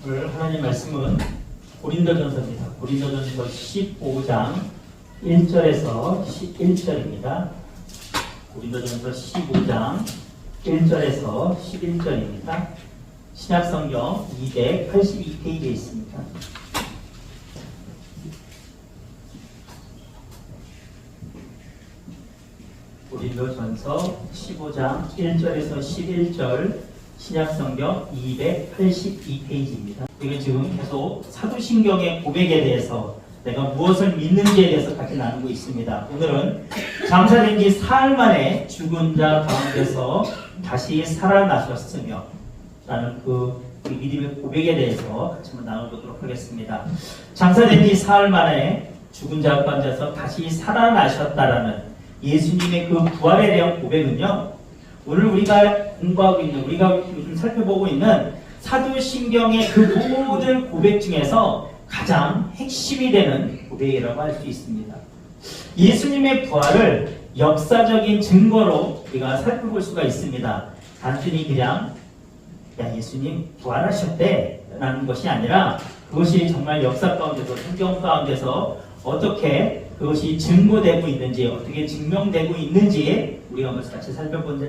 오늘 하나님 말씀은 고린도전서입니다. 고린도전서 15장 1절에서 11절입니다. 고린도전서 15장 1절에서 11절입니다. 신약성경 282페이지에 있습니다. 고린도전서 15장 1절에서 11절 신약성경 282페이지입니다. 이게 지금 계속 사도신경의 고백에 대해서 내가 무엇을 믿는지에 대해서 같이 나누고 있습니다. 오늘은 장사된 지 사흘 만에 죽은 자 가운데서 다시 살아나셨으며 라는 그 믿음의 고백에 대해서 같이 한번 나눠보도록 하겠습니다. 장사된 지 사흘 만에 죽은 자 가운데서 다시 살아나셨다라는 예수님의 그 부활에 대한 고백은요, 오늘 우리가 공부하고 있는, 우리가 요즘 살펴보고 있는 사도신경의 그 모든 고백 중에서 가장 핵심이 되는 고백이라고 할 수 있습니다. 예수님의 부활을 역사적인 증거로 우리가 살펴볼 수가 있습니다. 단순히 그냥 야 예수님 부활하셨대 라는 것이 아니라 그것이 정말 역사 가운데서 성경 가운데서 어떻게 그것이 증거되고 있는지, 어떻게 증명되고 있는지 우리가 한번 같이 살펴볼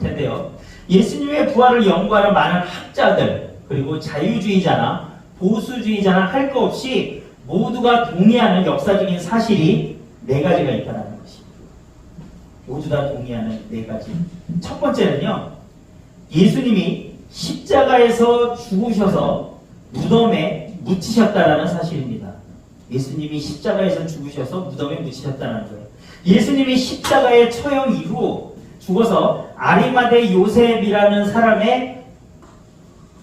텐데요. 예수님의 부활을 연구하는 많은 학자들, 그리고 자유주의자나 보수주의자나 할 것 없이 모두가 동의하는 역사적인 사실이 네 가지가 있다는 것입니다. 모두 다 동의하는 네 가지. 첫 번째는요, 예수님이 십자가에서 죽으셔서 무덤에 묻히셨다는 사실입니다. 예수님이 십자가에서 죽으셔서 무덤에 묻히셨다는 거예요. 예수님이 십자가의 처형 이후 죽어서 아리마대 요셉이라는 사람의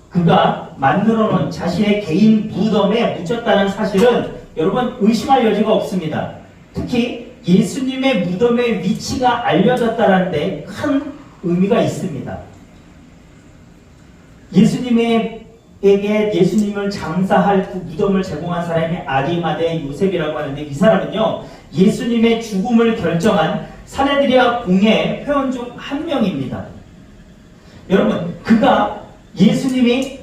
그가 만들어 놓은 자신의 개인 무덤에 묻혔다는 사실은 여러분 의심할 여지가 없습니다. 특히 예수님의 무덤의 위치가 알려졌다는 데 큰 의미가 있습니다. 예수님을 장사할 그 무덤을 제공한 사람이 아리마대 요셉이라고 하는데, 이 사람은요 예수님의 죽음을 결정한 사내들이와 공회의 회원 중 한 명입니다. 여러분, 그가 예수님이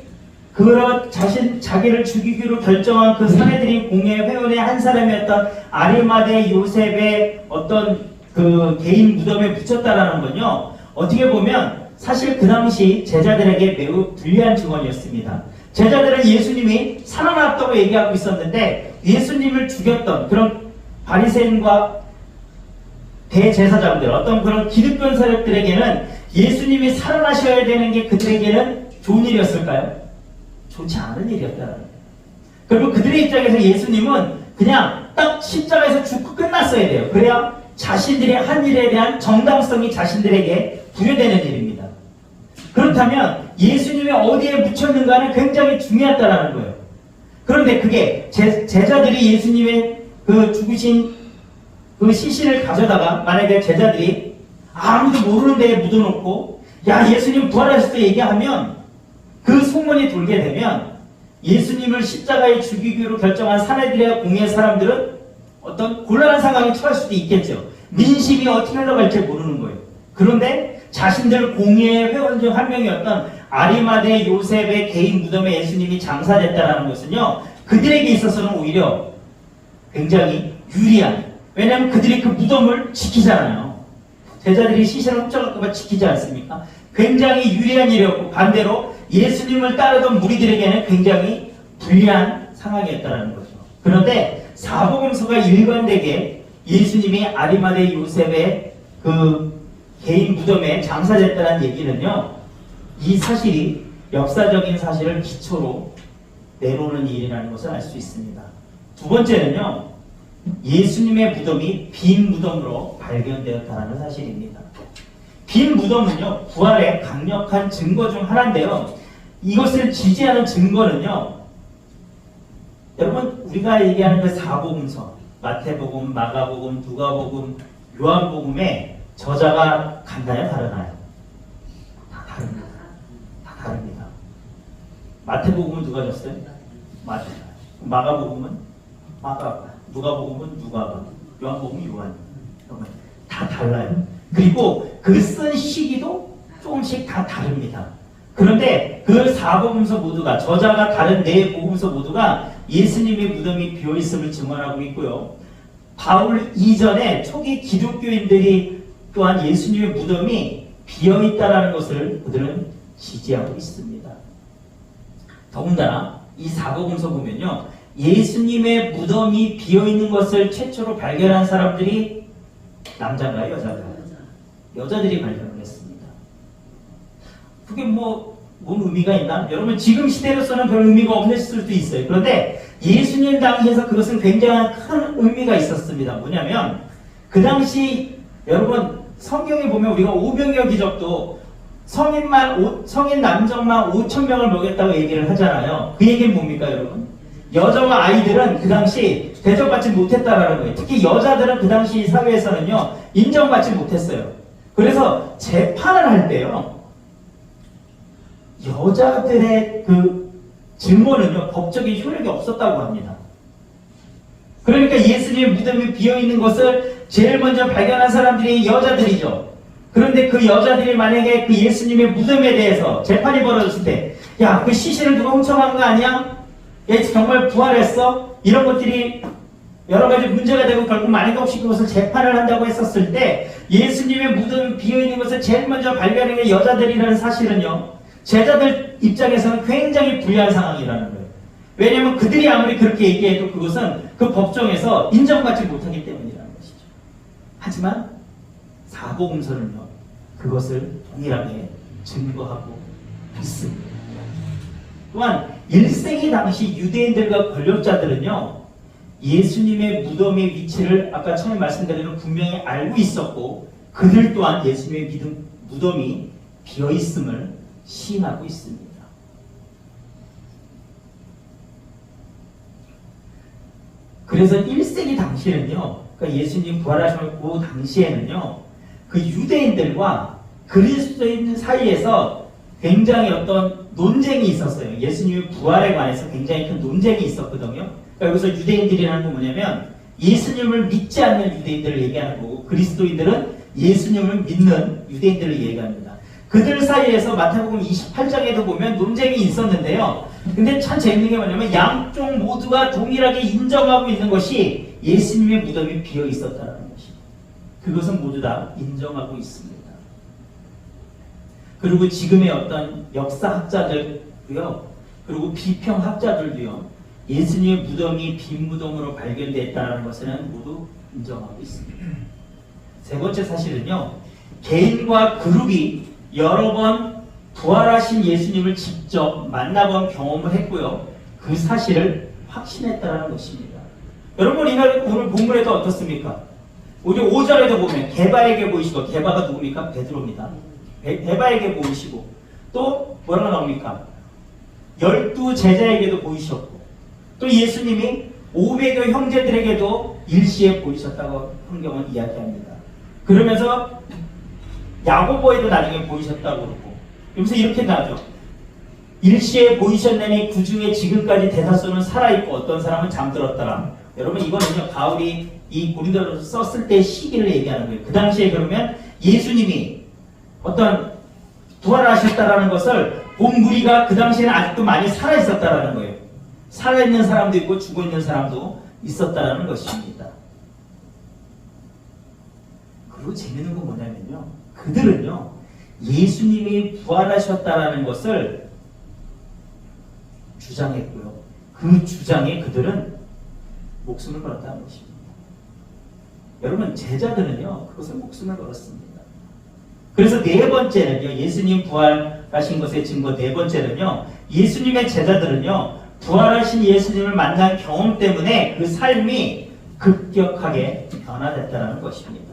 자기를 죽이기로 결정한 그 사내들이 공회 회원의 한 사람이었던 아리마대 요셉의 어떤 그 개인 무덤에 묻혔다라는 건요, 어떻게 보면 사실 그 당시 제자들에게 매우 불리한 증언이었습니다. 제자들은 예수님이 살아났다고 얘기하고 있었는데, 예수님을 죽였던 그런 바리새인과 대제사장들, 어떤 그런 기득권 세력들에게는 예수님이 살아나셔야 되는 게 그들에게는 좋은 일이었을까요? 좋지 않은 일이었다는 거예요. 그리고 그들의 입장에서 예수님은 그냥 딱 십자가에서 죽고 끝났어야 돼요. 그래야 자신들의 한 일에 대한 정당성이 자신들에게 부여되는 일입니다. 그렇다면 예수님이 어디에 묻혔는가는 굉장히 중요하다는 거예요. 그런데 그게 제자들이 예수님의 그 죽으신 그 시신을 가져다가 만약에 제자들이 아무도 모르는 데에 묻어놓고 야 예수님 부활하셨다 얘기하면, 그 소문이 돌게 되면 예수님을 십자가에 죽이기로 결정한 사내들의 공회의 사람들은 어떤 곤란한 상황에 처할 수도 있겠죠. 민심이 어떻게 흘러갈지 모르는 거예요. 그런데 자신들 공회의 회원 중 한 명이었던 아리마대 요셉의 개인 무덤에 예수님이 장사됐다는 것은요, 그들에게 있어서는 오히려 굉장히 유리한, 왜냐하면 그들이 그 무덤을 지키잖아요. 제자들이 시신을 훔쳐갈까봐 지키지 않습니까? 굉장히 유리한 일이었고, 반대로 예수님을 따르던 무리들에게는 굉장히 불리한 상황이었다는 거죠. 그런데 사복음서가 일관되게 예수님이 아리마대 요셉의 그 개인 무덤에 장사됐다는 얘기는요, 이 사실이 역사적인 사실을 기초로 내놓는 일이라는 것을 알 수 있습니다. 두 번째는요, 예수님의 무덤이 빈 무덤으로 발견되었다는 사실입니다. 빈 무덤은요, 부활의 강력한 증거 중 하나인데요, 이것을 지지하는 증거는요, 여러분 우리가 얘기하는 그 사복음서, 마태복음, 마가복음, 누가복음, 요한복음의 저자가 같나요, 다르나요? 다 다릅니다. 다 다릅니다. 마태복음은 누가 졌어요? 마태. 마가복음은 마가, 누가복음은 누가가, 요한복음은 요한. 다 달라요. 그리고 그 쓴 시기도 조금씩 다 다릅니다. 그런데 그 4복음서 모두가, 저자가 다른 4복음서 모두가 예수님의 무덤이 비어있음을 증언하고 있고요. 바울 이전에 초기 기독교인들이 또한 예수님의 무덤이 비어있다라는 것을 그들은 지지하고 있습니다. 더군다나 이 4복음서 보면요, 예수님의 무덤이 비어있는 것을 최초로 발견한 사람들이 남자인가요, 여자인가요? 여자들이 발견을 했습니다. 그게 뭔 의미가 있나? 여러분, 지금 시대로서는 별 의미가 없을 수도 있어요. 그런데 예수님 당시에서 그것은 굉장한 큰 의미가 있었습니다. 뭐냐면 그 당시 여러분 성경에 보면 우리가 오병이어 기적도 성인 남정만 5,000명을 먹였다고 얘기를 하잖아요. 그 얘기는 뭡니까, 여러분? 여자와 아이들은 그 당시 대접받지 못했다라는 거예요. 특히 여자들은 그 당시 사회에서는요, 인정받지 못했어요. 그래서 재판을 할 때요, 여자들의 그 증언은요, 법적인 효력이 없었다고 합니다. 그러니까 예수님의 무덤이 비어있는 것을 제일 먼저 발견한 사람들이 여자들이죠. 그런데 그 여자들이 만약에 그 예수님의 무덤에 대해서 재판이 벌어졌을 때, 야, 그 시신을 누가 훔쳐간 거 아니야? 얘 정말 부활했어? 이런 것들이 여러 가지 문제가 되고 결국 만약 없이 그것을 재판을 한다고 했었을 때, 예수님의 무덤이 비어있는 것을 제일 먼저 발견한 게 여자들이라는 사실은요, 제자들 입장에서는 굉장히 불리한 상황이라는 거예요. 왜냐하면 그들이 아무리 그렇게 얘기해도 그것은 그 법정에서 인정받지 못하기 때문이라는 것이죠. 하지만 사복음서는요, 그것을 동일하게 증거하고 있습니다. 또한 1세기 당시 유대인들과 권력자들은요, 예수님의 무덤의 위치를 아까 처음에 말씀드린 대로 분명히 알고 있었고, 그들 또한 예수님의 무덤이 비어있음을 시인하고 있습니다. 그래서 1세기 당시에는요, 그러니까 예수님 부활하신 그 당시에는요, 그 유대인들과 그리스도인 사이에서 굉장히 어떤 논쟁이 있었어요. 예수님의 부활에 관해서 굉장히 큰 논쟁이 있었거든요. 그러니까 여기서 유대인들이라는 건 뭐냐면 예수님을 믿지 않는 유대인들을 얘기하는 거고, 그리스도인들은 예수님을 믿는 유대인들을 얘기합니다. 그들 사이에서 마태복음 28장에도 보면 논쟁이 있었는데요. 근데 참 재밌는 게 뭐냐면 양쪽 모두가 동일하게 인정하고 있는 것이 예수님의 무덤이 비어 있었다는 것입니다. 그것은 모두 다 인정하고 있습니다. 그리고 지금의 어떤 역사학자들도요, 그리고 비평학자들도요, 예수님의 무덤이 빈 무덤으로 발견됐다는 것은 모두 인정하고 있습니다. 세 번째 사실은요, 개인과 그룹이 여러 번 부활하신 예수님을 직접 만나본 경험을 했고요, 그 사실을 확신했다는 것입니다. 여러분, 오늘 본문에도 어떻습니까? 우리 5절에도 보면 게바에게 보이시고, 게바가 누굽니까? 베드로입니다. 게바에게 보이시고, 또 뭐라고 나옵니까? 12 제자에게도 보이셨고, 또 예수님이 500여 형제들에게도 일시에 보이셨다고 성경은 이야기합니다. 그러면서 야고보에도 나중에 보이셨다고 그러고, 여기서 이렇게 나죠. 일시에 보이셨나니 그 중에 지금까지 대다수는 살아있고 어떤 사람은 잠들었더라. 여러분, 이거는요, 바울이 이 고린도서를 썼을 때 시기를 얘기하는 거예요. 그 당시에 그러면 예수님이 어떤 부활하셨다라는 것을 본 무리가 그 당시에는 아직도 많이 살아있었다라는 거예요. 살아있는 사람도 있고 죽어있는 사람도 있었다라는 것입니다. 그리고 재밌는 건 뭐냐면요, 그들은요, 예수님이 부활하셨다라는 것을 주장했고요, 그 주장에 그들은 목숨을 걸었다는 것입니다. 여러분, 제자들은요, 그것을 목숨을 걸었습니다. 그래서 네 번째는요, 예수님 부활하신 것의 증거 네 번째는요, 예수님의 제자들은요, 부활하신 예수님을 만난 경험 때문에 그 삶이 급격하게 변화됐다는 것입니다.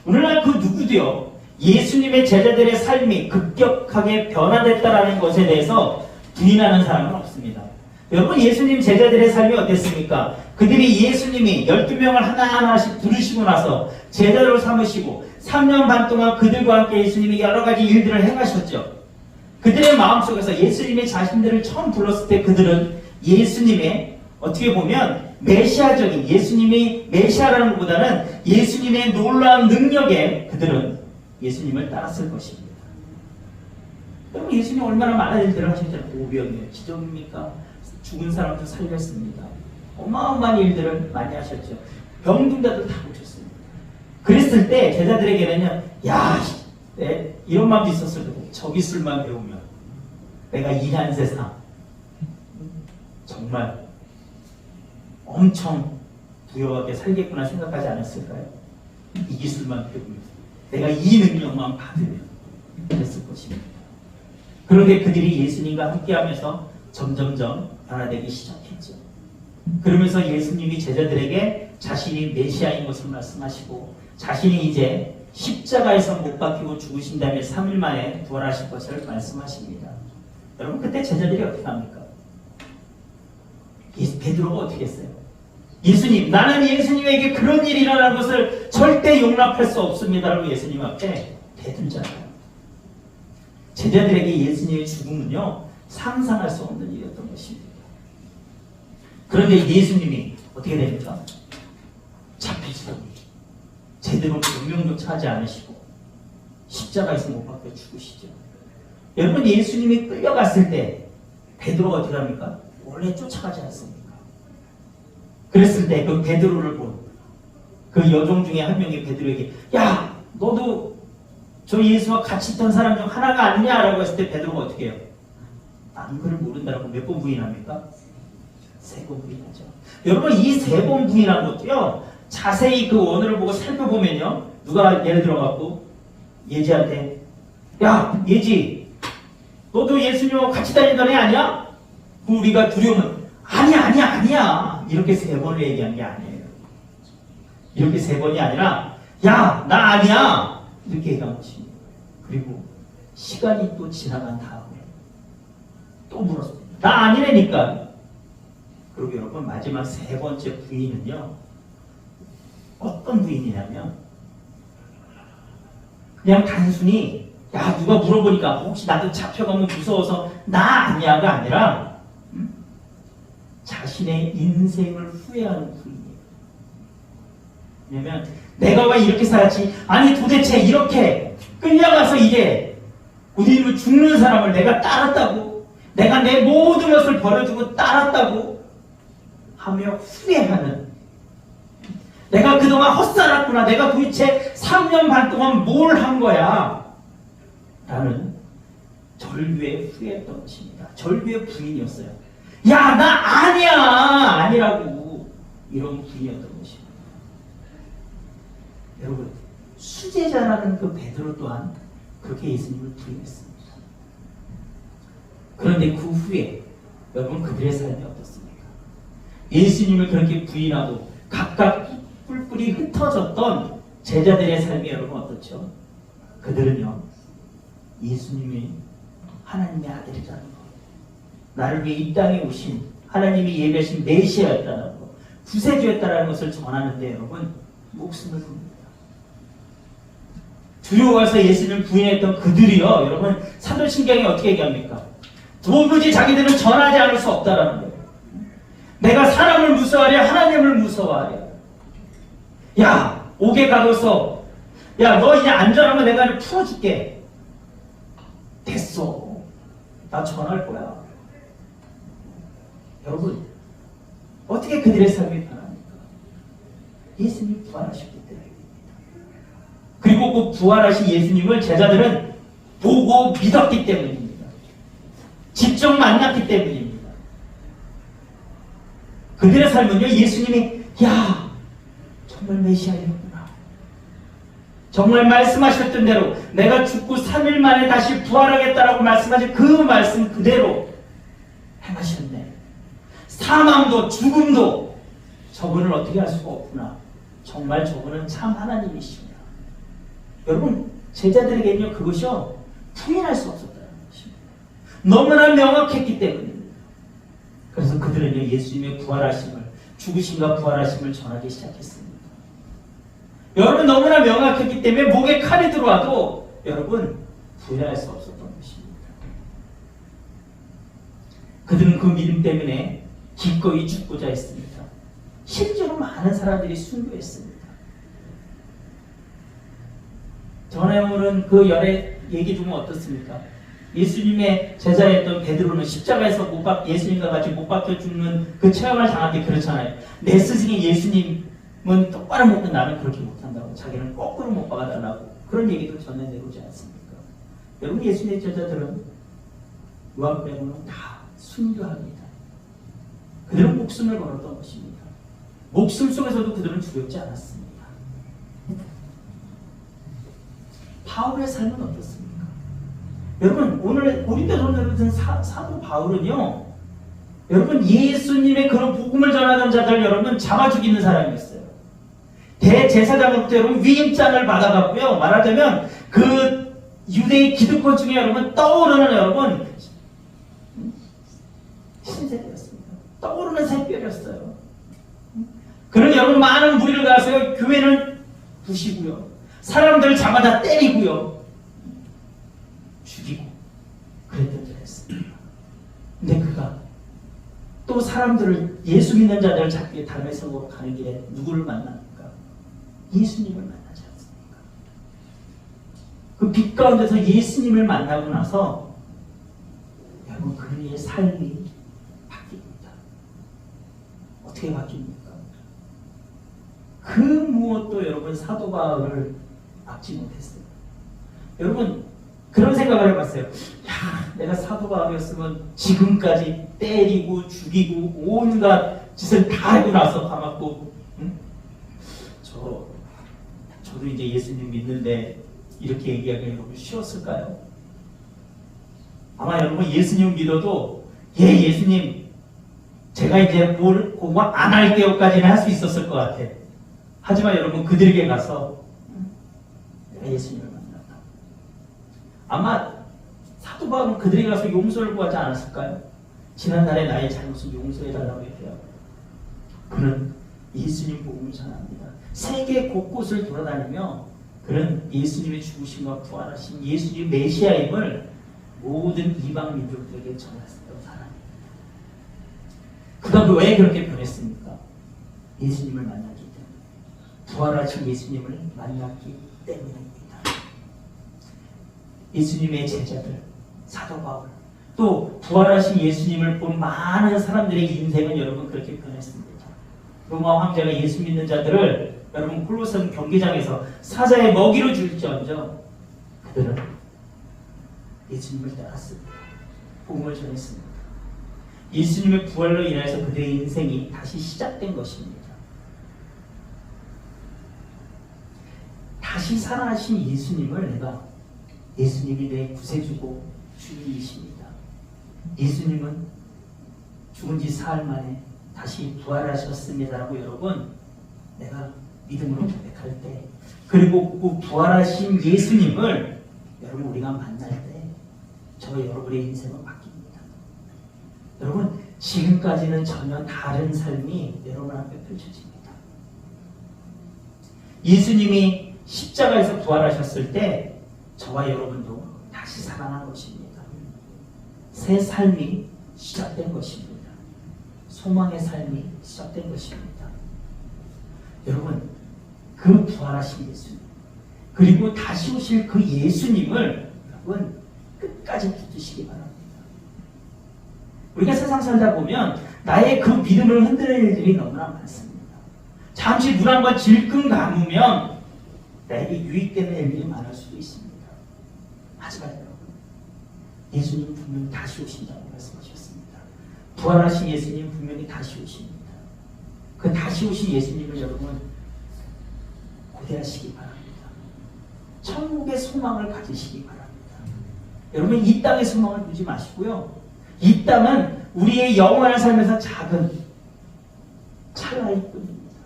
오늘날 그 누구도요, 예수님의 제자들의 삶이 급격하게 변화됐다는 것에 대해서 부인하는 사람은 없습니다. 여러분, 예수님 제자들의 삶이 어땠습니까? 그들이 예수님이 12명을 하나하나씩 부르시고 나서 제자로 삼으시고 3년 반 동안 그들과 함께 예수님이 여러 가지 일들을 행하셨죠. 그들의 마음속에서 예수님의 자신들을 처음 불렀을 때 그들은 예수님의 어떻게 보면 메시아적인, 예수님이 메시아라는 것보다는 예수님의 놀라운 능력에 그들은 예수님을 따랐을 것입니다. 여러분 예수님 얼마나 많은 일들을 하셨잖아요. 오병이에요. 기적입니까? 죽은 사람도 살렸습니다. 어마어마한 일들을 많이 하셨죠. 병든 자도 다 고쳤습니다. 그랬을 때 제자들에게는요, 야, 이런 마음도 있었을 거고, 저기 술만 배우면 내가 이 한 세상 정말 엄청 부유하게 살겠구나 생각하지 않았을까요? 이 기술만 배우면 내가 이 능력만 받으면 그랬을 것입니다. 그런데 그들이 예수님과 함께하면서 점점점 변화되기 시작했죠. 그러면서 예수님이 제자들에게 자신이 메시아인 것을 말씀하시고 자신이 이제 십자가에서 못 박히고 죽으신 다음에 3일 만에 부활하실 것을 말씀하십니다. 여러분 그때 제자들이 어떻게 합니까? 베드로가 어떻게 했어요? 예수님, 나는 예수님에게 그런 일이 일어난 것을 절대 용납할 수 없습니다라고 예수님 앞에 대들잖아요. 제자들에게 예수님의 죽음은요, 상상할 수 없는 일이었던 것입니다. 그런데 예수님이 어떻게 됩니까? 잡히시더니 제대로 명령조차 하지 않으시고 십자가에서 못 박혀 죽으시죠. 여러분 예수님이 끌려갔을 때 베드로가 어떻게 합니까? 원래 쫓아가지 않습니까? 그랬을 때 그 베드로를 본 그 여종 중에 한 명이 베드로에게 야 너도 저 예수와 같이 있던 사람 중 하나가 아니냐라고 했을 때 베드로가 어떻게 해요? 나는 그를 모른다라고 몇 번 부인합니까? 3번 부인하죠. 여러분 이 3번 부인한 것도요 자세히 그 원어를 보고 살펴보면요 누가 예를 들어갖고 예지한테 야 예지 너도 예수님하고 같이 다니던 애 아니야? 우리가 두려우면 아니야 이렇게 3번을 얘기한 게 아니에요. 이렇게 3번이 아니라 야 나 아니야 이렇게 얘기한 것입니다. 그리고 시간이 또 지나간 다음에 또 물었습니다. 나 아니라니까. 그리고 여러분 마지막 3번째 부인은요 어떤 부인이냐면 그냥 단순히 야 누가 물어보니까 혹시 나도 잡혀가면 무서워서 나 아니야가 아니라 자신의 인생을 후회하는 부인이에요. 왜냐면 내가 왜 이렇게 살았지? 아니 도대체 이렇게 끌려가서 이제 우리로 죽는 사람을 내가 따랐다고? 내가 내 모든 것을 버려두고 따랐다고? 하며 후회하는 내가 그동안 헛살았구나. 내가 도대체 3년 반 동안 뭘 한 거야? 라는 절규의 후회였던 것입니다. 절규의 부인이었어요. 야, 나 아니야! 아니라고. 이런 부인이었던 것입니다. 여러분, 수제자라는 그 베드로 또한 그렇게 예수님을 부인했습니다. 그런데 그 후에 여러분 그들의 삶이 어떻습니까? 예수님을 그렇게 부인하고 각각 뿔뿔이 흩어졌던 제자들의 삶이 여러분 어떻죠? 그들은요 예수님이 하나님의 아들이라는 것, 나를 위해 이 땅에 오신 하나님이 예배하신 메시아였다는 것, 구세주였다는 것을 전하는데 여러분 목숨을 줍니다. 두려워서 예수님을 부인했던 그들이요 여러분 사도신경에 어떻게 얘기합니까? 도무지 자기들은 전하지 않을 수 없다라는 거예요. 내가 사람을 무서워하랴 하나님을 무서워하랴. 야 옥에 가둬서 야 너 이제 안전하면 내가 풀어줄게. 됐어. 나 전할 거야. 여러분 어떻게 그들의 삶이 변합니까? 예수님이 부활하셨기 때문입니다. 그리고 그 부활하신 예수님을 제자들은 보고 믿었기 때문입니다. 직접 만났기 때문입니다. 그들의 삶은요 예수님이 야 정말 메시아였구나. 정말 말씀하셨던 대로 내가 죽고 3일 만에 다시 부활하겠다라고 말씀하신 그 말씀 그대로 행하셨네. 사망도 죽음도 저분을 어떻게 할 수가 없구나. 정말 저분은 참 하나님이시구나. 여러분 제자들에게는요 그것이요 부인할 수 없었다는 것입니다. 너무나 명확했기 때문입니다. 그래서 그들은요 예수님의 부활하심을 죽으심과 부활하심을 전하기 시작했습니다. 여러분 너무나 명확했기 때문에 목에 칼이 들어와도 여러분 부인할 수 없었던 것입니다. 그들은 그 믿음 때문에 기꺼이 죽고자 했습니다. 실제로 많은 사람들이 순교했습니다. 전에 오는 그 열의 얘기 중에 어떻습니까? 예수님의 제자였던 베드로는 십자가에서 예수님과 같이 못 박혀 죽는 그 체험을 당할 때 그렇잖아요. 내 스승인 예수님은 똑바로 먹고 나는 그렇게 못한다고, 자기는 거꾸로 못 박아달라고 그런 얘기도 전해내고지 않습니까? 여러분, 예수님의 제자들은 요한 빼고는 다 순교합니다. 그들은 목숨을 걸었던 것입니다. 목숨 속에서도 그들은 두렵지 않았습니다. 바울의 삶은 어떻습니까? 여러분, 오늘 고린도전서를 쓴 사도 바울은요, 여러분, 예수님의 그런 복음을 전하던 자들 여러분 잡아 죽이는 사람이었어요. 대제사장으로부터 여러분 위임장을 받아갔고요. 말하자면 그 유대의 기득권 중에 여러분 떠오르는 여러분 신세대였습니다. 떠오르는 샛별이었어요. 그런 여러분 많은 무리를 가서요, 교회는 부시고요, 사람들을 잡아다 때리고요, 죽이고 그랬던 자였습니다. 근데 그가 또 사람들을, 예수 믿는 자들을 잡기 위해 다메섹으로 가는 길에 누구를 만납니까? 예수님을 만나지 않습니까? 그 빛 가운데서 예수님을 만나고 나서 여러분 그의 삶이 바뀝니다. 어떻게 바뀝니까? 그 무엇도 여러분 사도 바울을 막지 못했어요. 여러분 그런 생각을 해봤어요. 야, 내가 사도 바울이었으면 지금까지 때리고 죽이고 온갖 짓을 다 하고 나서 가만고, 응? 저도 이제 예수님 믿는데 이렇게 얘기하기가 여러분 쉬웠을까요? 아마 여러분 예수님 믿어도 예수님 제가 이제 뭘 공부 안 할게요까지는 할 수 있었을 것 같아. 하지만 여러분 그들에게 가서 내가 예수님을 만났다. 아마 사도 바울은 그들에게 가서 용서를 구하지 않았을까요? 지난날에 나의 잘못을 용서해달라고 했대요. 그는 예수님 복음을 전합니다. 세계 곳곳을 돌아다니며 그는 예수님의 죽으심과 부활하신 예수님 메시아임을 모든 이방 민족들에게 전했던 사람입니다. 그가 왜 그렇게 변했습니까? 예수님을 만났기 때문에, 부활하신 예수님을 만났기 때문입니다. 예수님의 제자들, 사도 바울, 또 부활하신 예수님을 본 많은 사람들의 인생은 여러분 그렇게 변했습니다. 로마 황제가 예수 믿는 자들을 여러분 콜로세움 경기장에서 사자의 먹이로 줄지언정 그들은 예수님을 따랐습니다. 복음을 전했습니다. 예수님의 부활로 인해서 그들의 인생이 다시 시작된 것입니다. 다시 살아나신 예수님을 내가, 예수님이 내 구세주고 주님이십니다. 예수님은 죽은 지 사흘 만에 다시 부활하셨습니다라고 여러분 내가 믿음으로 고백할 때, 그리고 그 부활하신 예수님을 여러분 우리가 만날 때 저와 여러분의 인생은 바뀝니다. 여러분 지금까지는 전혀 다른 삶이 여러분 앞에 펼쳐집니다. 예수님이 십자가에서 부활하셨을 때 저와 여러분도 다시 살아난 것입니다. 새 삶이 시작된 것입니다. 소망의 삶이 시작된 것입니다. 여러분 그 부활하신 예수님, 그리고 다시 오실 그 예수님을 여러분 끝까지 붙드시기 바랍니다. 우리가 세상 살다 보면 나의 그 믿음을 흔드는 일들이 너무나 많습니다. 잠시 눈 한번 질끈 감으면 나에게 유익되는 일들이 많을 수도 있습니다. 하지만 여러분, 예수님 분명히 다시 오신다고 말씀하셨습니다. 부활하신 예수님 분명히 다시 오십니다. 그 다시 오신 예수님을 여러분 고대하시기 바랍니다. 천국의 소망을 가지시기 바랍니다. 여러분 이 땅의 소망을 두지 마시고요. 이 땅은 우리의 영원한 삶에서 작은 찰나일 뿐입니다.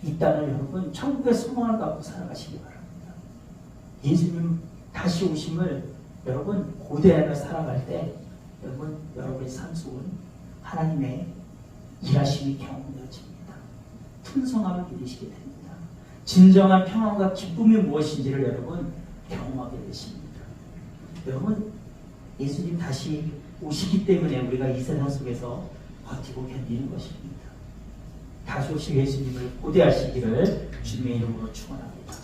이 땅을 여러분 천국의 소망을 갖고 살아가시기 바랍니다. 예수님 다시 오심을 여러분 고대하며 살아갈 때 여러분 여러분의 삶 속은 하나님의 일하심이 경험되어집니다. 풍성함을 누리시게 됩니다. 진정한 평안과 기쁨이 무엇인지를 여러분 경험하게 되십니다. 여러분 예수님 다시 오시기 때문에 우리가 이 세상 속에서 버티고 견디는 것입니다. 다시 오실 예수님을 고대하시기를 주님의 이름으로 축원합니다.